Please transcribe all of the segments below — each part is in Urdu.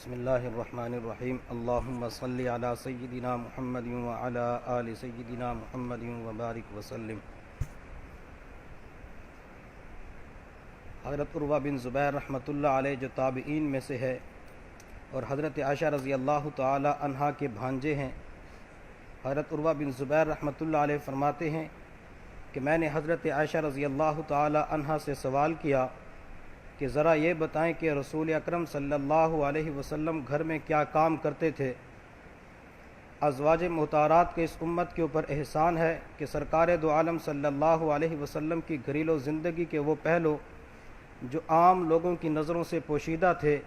بسم اللہ الرحمن الرحیم اللہم صلی علی سیدنا محمد وعلی آل سیدنا محمد وبارک وسلم۔ حضرت عروہ بن زبیر رحمۃ اللہ علیہ جو تابعین میں سے ہے اور حضرت عائشہ رضی اللہ تعالی عنہا کے بھانجے ہیں، حضرت عروہ بن زبیر رحمۃ اللہ علیہ فرماتے ہیں کہ میں نے حضرت عائشہ رضی اللہ تعالی عنہا سے سوال کیا کہ ذرا یہ بتائیں کہ رسول اکرم صلی اللہ علیہ وسلم گھر میں کیا کام کرتے تھے۔ ازواج محترمات کے اس امت کے اوپر احسان ہے کہ سرکار دو عالم صلی اللہ علیہ وسلم کی گھریلو زندگی کے وہ پہلو جو عام لوگوں کی نظروں سے پوشیدہ تھے،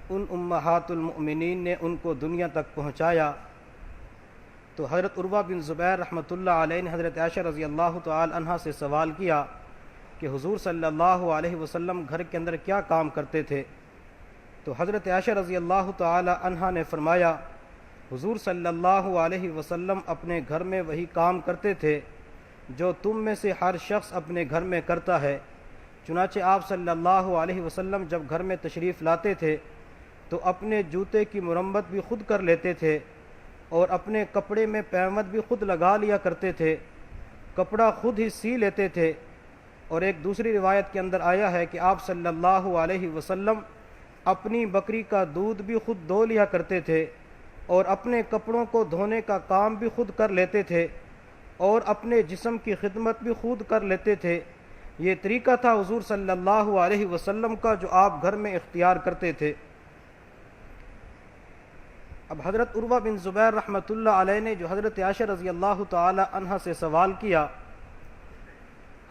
ان امہات المؤمنین نے ان کو دنیا تک پہنچایا۔ تو حضرت عروہ بن زبیر رحمۃ اللہ علیہ نے حضرت عائشہ رضی اللہ تعالی عنہا سے سوال کیا کہ حضور صلی اللہ علیہ وسلم گھر کے اندر کیا کام کرتے تھے؟ تو حضرت عائشہ رضی اللہ تعالی عنہا نے فرمایا، حضور صلی اللہ علیہ وسلم اپنے گھر میں وہی کام کرتے تھے جو تم میں سے ہر شخص اپنے گھر میں کرتا ہے۔ چنانچہ آپ صلی اللہ علیہ وسلم جب گھر میں تشریف لاتے تھے تو اپنے جوتے کی مرمت بھی خود کر لیتے تھے اور اپنے کپڑے میں پیمد بھی خود لگا لیا کرتے تھے، کپڑا خود ہی سی لیتے تھے۔ اور ایک دوسری روایت کے اندر آیا ہے کہ آپ صلی اللہ علیہ وسلم اپنی بکری کا دودھ بھی خود دھو لیا کرتے تھے اور اپنے کپڑوں کو دھونے کا کام بھی خود کر لیتے تھے اور اپنے جسم کی خدمت بھی خود کر لیتے تھے۔ یہ طریقہ تھا حضور صلی اللہ علیہ وسلم کا جو آپ گھر میں اختیار کرتے تھے۔ اب حضرت عروہ بن زبیر رحمۃ اللہ علیہ نے جو حضرت عائشہ رضی اللہ تعالی عنہا سے سوال کیا،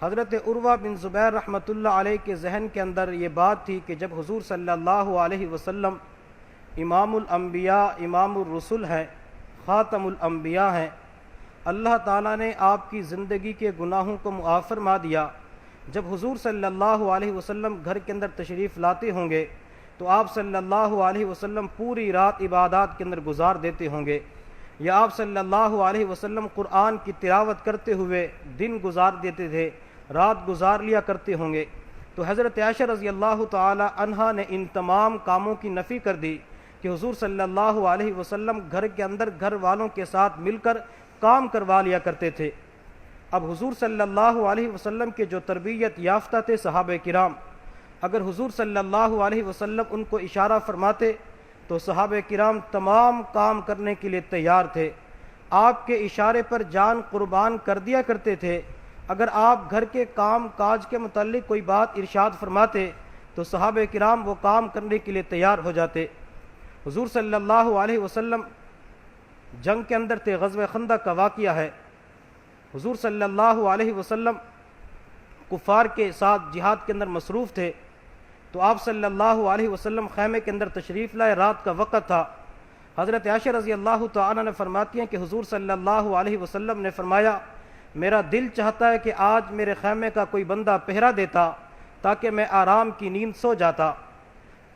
حضرت عروہ بن زبیر رحمۃ اللہ علیہ کے ذہن کے اندر یہ بات تھی کہ جب حضور صلی اللہ علیہ وسلم امام الانبیاء امام الرسل ہیں، خاتم الانبیاء ہیں، اللہ تعالیٰ نے آپ کی زندگی کے گناہوں کو معاف فرما دیا۔ جب حضور صلی اللہ علیہ وسلم گھر کے اندر تشریف لاتے ہوں گے تو آپ صلی اللہ علیہ وسلم پوری رات عبادات کے اندر گزار دیتے ہوں گے، یا آپ صلی اللہ علیہ وسلم قرآن کی تلاوت کرتے ہوئے دن گزار دیتے تھے، رات گزار لیا کرتے ہوں گے۔ تو حضرت عائشہ رضی اللہ تعالی عنہا نے ان تمام کاموں کی نفی کر دی کہ حضور صلی اللہ علیہ وسلم گھر کے اندر گھر والوں کے ساتھ مل کر کام کروا لیا کرتے تھے۔ اب حضور صلی اللہ علیہ وسلم کے جو تربیت یافتہ تھے صحابہ کرام، اگر حضور صلی اللہ علیہ وسلم ان کو اشارہ فرماتے تو صحابہ کرام تمام کام کرنے کے لیے تیار تھے، آپ کے اشارے پر جان قربان کر دیا کرتے تھے۔ اگر آپ گھر کے کام کاج کے متعلق کوئی بات ارشاد فرماتے تو صحابہ کرام وہ کام کرنے کے لیے تیار ہو جاتے۔ حضور صلی اللہ علیہ وسلم جنگ کے اندر تھے، غزوہ خندق کا واقعہ ہے۔ حضور صلی اللہ علیہ وسلم کفار کے ساتھ جہاد کے اندر مصروف تھے، تو آپ صلی اللہ علیہ وسلم خیمے کے اندر تشریف لائے، رات کا وقت تھا۔ حضرت عائشہ رضی اللہ تعالی عنہ فرماتی ہیں کہ حضور صلی اللہ علیہ وسلم نے فرمایا، میرا دل چاہتا ہے کہ آج میرے خیمے کا کوئی بندہ پہرا دیتا تاکہ میں آرام کی نیند سو جاتا،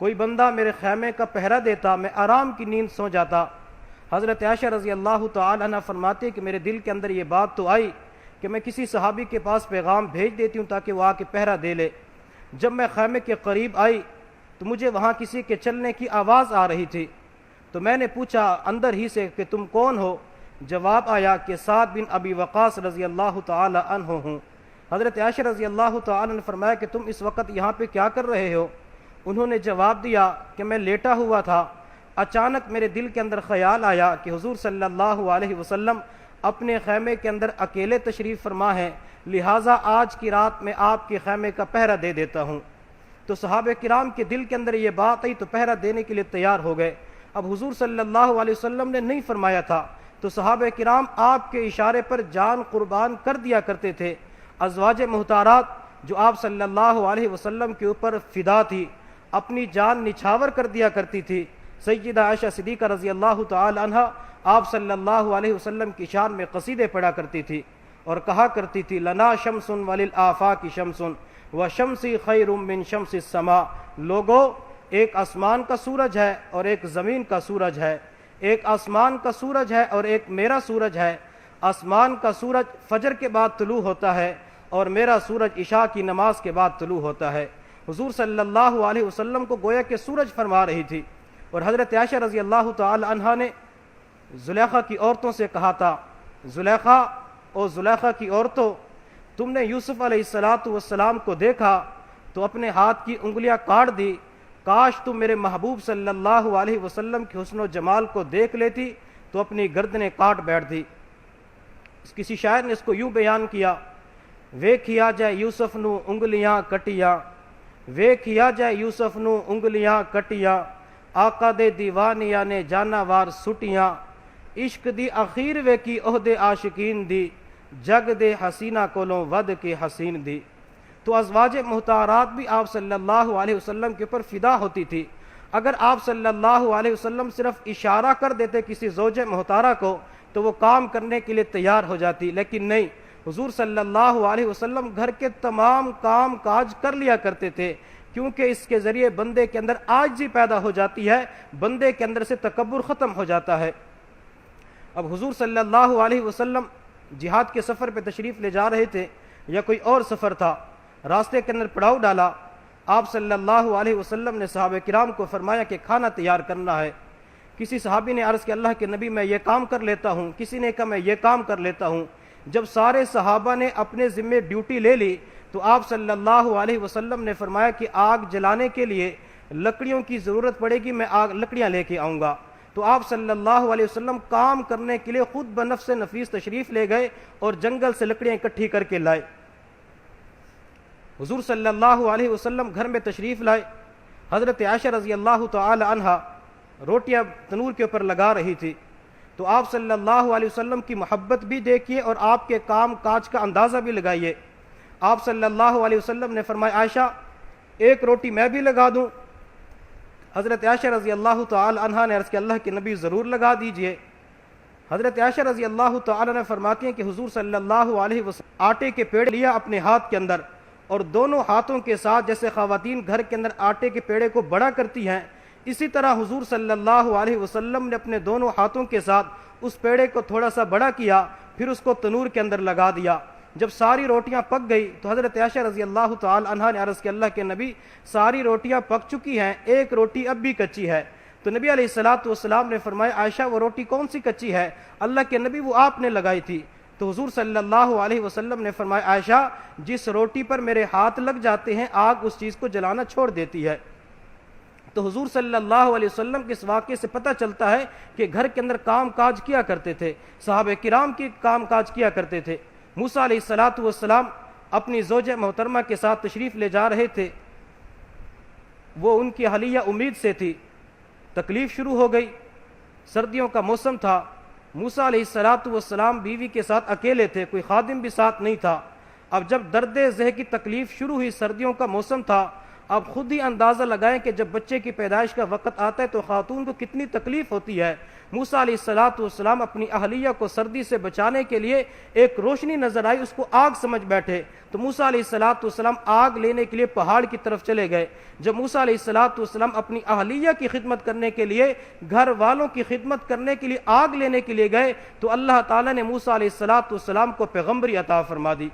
کوئی بندہ میرے خیمے کا پہرا دیتا، میں آرام کی نیند سو جاتا۔ حضرت عائشہ رضی اللہ تعالی عنہ فرماتے ہیں کہ میرے دل کے اندر یہ بات تو آئی کہ میں کسی صحابی کے پاس پیغام بھیج دیتی ہوں تاکہ وہ آ کے پہرا دے لے۔ جب میں خیمے کے قریب آئی تو مجھے وہاں کسی کے چلنے کی آواز آ رہی تھی، تو میں نے پوچھا اندر ہی سے کہ تم کون ہو؟ جواب آیا کہ سعد بن ابی وقاص رضی اللہ تعالی عنہ ہوں۔ حضرت عائشہ رضی اللہ تعالی نے فرمایا کہ تم اس وقت یہاں پہ کیا کر رہے ہو؟ انہوں نے جواب دیا کہ میں لیٹا ہوا تھا، اچانک میرے دل کے اندر خیال آیا کہ حضور صلی اللہ علیہ وسلم اپنے خیمے کے اندر اکیلے تشریف فرما ہیں، لہٰذا آج کی رات میں آپ کے خیمے کا پہرا دے دیتا ہوں۔ تو صحابہ کرام کے دل کے اندر یہ بات آئی تو پہرا دینے کے لیے تیار ہو گئے۔ اب حضور صلی اللہ علیہ وسلم نے نہیں فرمایا تھا تو صحابہ کرام آپ کے اشارے پر جان قربان کر دیا کرتے تھے۔ ازواج محترمات جو آپ صلی اللہ علیہ وسلم کے اوپر فدا تھی، اپنی جان نچھاور کر دیا کرتی تھی۔ سیدہ عائشہ صدیقہ رضی اللہ تعالی عنہا آپ صلی اللہ علیہ وسلم کی شان میں قصیدے پڑھا کرتی تھی اور کہا کرتی تھی، لنا شمس وللآفاق شمس وشمسی خیر من شمس السماء۔ لوگو، ایک آسمان کا سورج ہے اور ایک زمین کا سورج ہے، ایک آسمان کا سورج ہے اور ایک میرا سورج ہے۔ آسمان کا سورج فجر کے بعد طلوع ہوتا ہے اور میرا سورج عشاء کی نماز کے بعد طلوع ہوتا ہے۔ حضور صلی اللہ علیہ وسلم کو گویا کہ سورج فرما رہی تھی۔ اور حضرت عائشہ رضی اللہ تعالی عنہا نے زلیخا کی عورتوں سے کہا تھا، زلیخا اور زلیخا کی عورتوں، تم نے یوسف علیہ السلام کو دیکھا تو اپنے ہاتھ کی انگلیاں کاٹ دی، کاش تم میرے محبوب صلی اللہ علیہ وسلم کے حسن و جمال کو دیکھ لیتی تو اپنی گردنیں کاٹ بیٹھتی۔ کسی شاعر نے اس کو یوں بیان کیا، ویکھیا جائے یوسف نو انگلیاں کٹیاں، ویکھیا جائے یوسف نو انگلیاں کٹیاں، آقا دے دیوانیاں نے جاناوار سٹیاں، عشق دی اخیر ویکی عہدے عاشقین دی، جگ دے حسینہ کولوں ود کے حسین دی۔ تو ازواج محتارات بھی آپ صلی اللہ علیہ وسلم کے اوپر فدا ہوتی تھی۔ اگر آپ صلی اللہ علیہ وسلم صرف اشارہ کر دیتے کسی زوج محتارہ کو تو وہ کام کرنے کے لیے تیار ہو جاتی، لیکن نہیں، حضور صلی اللہ علیہ وسلم گھر کے تمام کام کاج کر لیا کرتے تھے، کیونکہ اس کے ذریعے بندے کے اندر عاجزی پیدا ہو جاتی ہے، بندے کے اندر سے تکبر ختم ہو جاتا ہے۔ اب حضور صلی اللہ علیہ وسلم جہاد کے سفر پہ تشریف لے جا رہے تھے یا کوئی اور سفر تھا، راستے کے اندر پڑاؤ ڈالا، آپ صلی اللہ علیہ وسلم نے صحابہ کرام کو فرمایا کہ کھانا تیار کرنا ہے۔ کسی صحابی نے عرض کیا، اللہ کے نبی میں یہ کام کر لیتا ہوں، کسی نے کہا میں یہ کام کر لیتا ہوں۔ جب سارے صحابہ نے اپنے ذمے ڈیوٹی لے لی تو آپ صلی اللہ علیہ وسلم نے فرمایا کہ آگ جلانے کے لیے لکڑیوں کی ضرورت پڑے گی، میں لکڑیاں لے کے آؤں گا۔ تو آپ صلی اللہ علیہ وسلم کام کرنے کے لیے خود بنفس نفیس تشریف لے گئے اور جنگل سے لکڑیاں اکٹھی کر کے لائے۔ حضور صلی اللہ علیہ وسلم گھر میں تشریف لائے، حضرت عائشہ رضی اللہ تعالی عنہا روٹیاں تنور کے اوپر لگا رہی تھی، تو آپ صلی اللہ علیہ وسلم کی محبت بھی دیکھیے اور آپ کے کام کاج کا اندازہ بھی لگائیے۔ آپ صلی اللہ علیہ وسلم نے فرمایا، عائشہ ایک روٹی میں بھی لگا دوں؟ حضرت عائشہ رضی اللہ تعالی عنہا نے عرض کیا، اللہ کے نبی ضرور لگا دیجئے۔ حضرت عائشہ رضی اللہ تعالی عنہ فرماتی ہیں کہ حضور صلی اللہ علیہ وسلم آٹے کے پیڑے لیا اپنے ہاتھ کے اندر، اور دونوں ہاتھوں کے ساتھ جیسے خواتین گھر کے اندر آٹے کے پیڑے کو بڑا کرتی ہیں، اسی طرح حضور صلی اللہ علیہ وسلم نے اپنے دونوں ہاتھوں کے ساتھ اس پیڑے کو تھوڑا سا بڑا کیا، پھر اس کو تنور کے اندر لگا دیا۔ جب ساری روٹیاں پک گئی تو حضرت عائشہ رضی اللہ تعالی عنہا نے عرض کیا، اللہ کے نبی ساری روٹیاں پک چکی ہیں، ایک روٹی اب بھی کچی ہے۔ تو نبی علیہ السلام نے فرمایا، عائشہ وہ روٹی کون سی کچی ہے؟ اللہ کے نبی وہ آپ نے لگائی تھی۔ تو حضور صلی اللہ علیہ وسلم نے فرمایا، عائشہ جس روٹی پر میرے ہاتھ لگ جاتے ہیں آگ اس چیز کو جلانا چھوڑ دیتی ہے۔ تو حضور صلی اللہ علیہ وسلم کے اس واقعے سے پتہ چلتا ہے کہ گھر کے اندر کام کاج کیا کرتے تھے، صحابہ کرام کی کام کاج کیا کرتے تھے۔ موسیٰ علیہ السلام اپنی زوجہ محترمہ کے ساتھ تشریف لے جا رہے تھے، وہ ان کی اہلیہ امید سے تھی، تکلیف شروع ہو گئی، سردیوں کا موسم تھا، موسیٰ علیہ السلام بیوی کے ساتھ اکیلے تھے، کوئی خادم بھی ساتھ نہیں تھا۔ اب جب درد ذہ کی تکلیف شروع ہوئی، سردیوں کا موسم تھا، اب خود ہی اندازہ لگائیں کہ جب بچے کی پیدائش کا وقت آتا ہے تو خاتون کو کتنی تکلیف ہوتی ہے۔ موسیٰ علیہ السلام اپنی اہلیہ کو سردی سے بچانے کے لیے ایک روشنی نظر آئی، اس کو آگ سمجھ بیٹھے، تو موسیٰ علیہ السلام آگ لینے کے لیے پہاڑ کی طرف چلے گئے۔ جب موسیٰ علیہ السلام اپنی اہلیہ کی خدمت کرنے کے لیے، گھر والوں کی خدمت کرنے کے لیے آگ لینے کے لیے گئے تو اللہ تعالیٰ نے موسیٰ علیہ السلام کو پیغمبری عطا فرما دی۔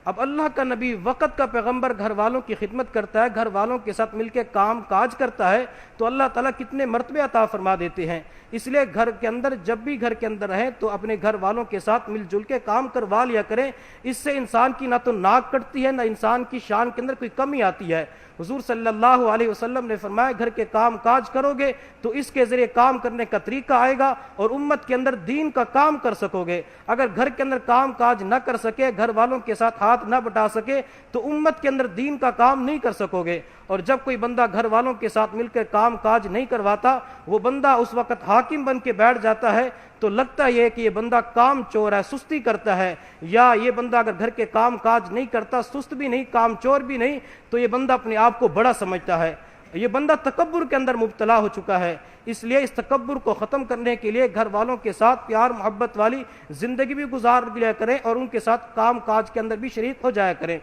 اب اللہ کا نبی وقت کا پیغمبر گھر والوں کی خدمت کرتا ہے، گھر والوں کے ساتھ مل کے کام کاج کرتا ہے تو اللہ تعالیٰ کتنے مرتبے عطا فرما دیتے ہیں۔ اس لیے گھر کے اندر جب بھی گھر کے اندر رہیں تو اپنے گھر والوں کے ساتھ مل جل کے کام کروا لیا کریں، اس سے انسان کی نہ تو ناک کٹتی ہے نہ انسان کی شان کے اندر کوئی کمی آتی ہے۔ حضور صلی اللہ علیہ وسلم نے فرمایا، گھر کے کام کاج کرو گے تو اس کے ذریعے کام کرنے کا طریقہ آئے گا اور امت کے اندر دین کا کام کر سکو گے۔ اگر گھر کے اندر کام کاج نہ کر سکے، گھر والوں کے ساتھ ہاتھ نہ بٹا سکے تو امت کے اندر دین کا کام نہیں کر سکو گے۔ اور جب کوئی بندہ گھر والوں کے ساتھ مل کر کام کاج نہیں کرواتا، وہ بندہ اس وقت حاکم بن کے بیٹھ جاتا ہے تو لگتا یہ کہ یہ بندہ کام چور ہے، سستی کرتا ہے، یا یہ بندہ اگر گھر کے کام کاج نہیں کرتا، سست بھی نہیں، کام چور بھی نہیں، تو یہ بندہ اپنے آپ کو بڑا سمجھتا ہے، یہ بندہ تکبر کے اندر مبتلا ہو چکا ہے۔ اس لیے اس تکبر کو ختم کرنے کے لیے گھر والوں کے ساتھ پیار محبت والی زندگی بھی گزار لیا کریں اور ان کے ساتھ کام کاج کے اندر بھی شریک ہو جایا کریں۔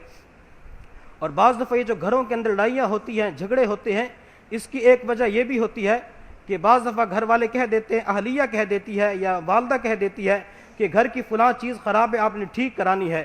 اور بعض دفعہ یہ جو گھروں کے اندر لڑائیاں ہوتی ہیں، جھگڑے ہوتے ہیں، اس کی ایک وجہ یہ بھی ہوتی ہے کہ بعض دفعہ گھر والے کہہ دیتے ہیں، اہلیہ کہہ دیتی ہے یا والدہ کہہ دیتی ہے کہ گھر کی فلاں چیز خراب ہے، آپ نے ٹھیک کرانی ہے۔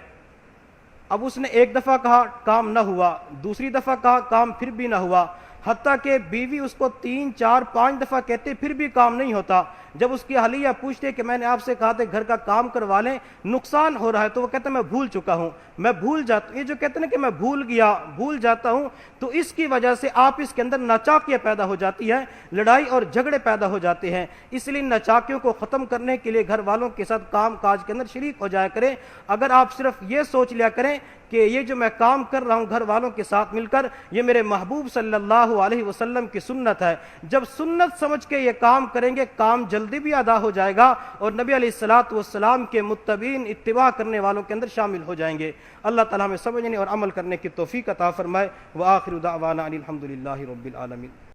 اب اس نے ایک دفعہ کہا، کام نہ ہوا، دوسری دفعہ کہا، کام پھر بھی نہ ہوا، حتیٰ کہ بیوی اس کو 3 4 5 دفعہ کہتے پھر بھی کام نہیں ہوتا. جب اس کی اہلیہ پوچھتے کہ میں نے آپ سے کہا تھا گھر کا کام کروا لیں, نقصان ہو رہا ہے, تو وہ کہتے ہیں میں بھول چکا ہوں, میں بھول جاتا ہوں. یہ جو کہتے ہیں نا کہ میں بھول گیا, بھول جاتا ہوں, تو اس کی وجہ سے آپ اس کے اندر ناچاکیاں پیدا ہو جاتی ہے, لڑائی اور جھگڑے پیدا ہو جاتے ہیں. اس لیے ناچاکیوں کو ختم کرنے کے لیے گھر والوں کے ساتھ کام کاج کے اندر شریک ہو جایا کریں. اگر آپ صرف یہ سوچ لیا کریں کہ یہ جو میں کام کر رہا ہوں گھر والوں کے ساتھ مل کر, یہ میرے محبوب صلی اللہ علیہ وسلم کی سنت ہے, جب سنت سمجھ کے یہ کام کریں گے کام جلدی بھی ادا ہو جائے گا اور نبی علیہ الصلوۃ والسلام کے متبعین اتباع کرنے والوں کے اندر شامل ہو جائیں گے. اللہ تعالیٰ ہمیں سمجھنے اور عمل کرنے کی توفیق عطا فرمائے. وآخر دعوانا ان الحمد للہ رب العالمین.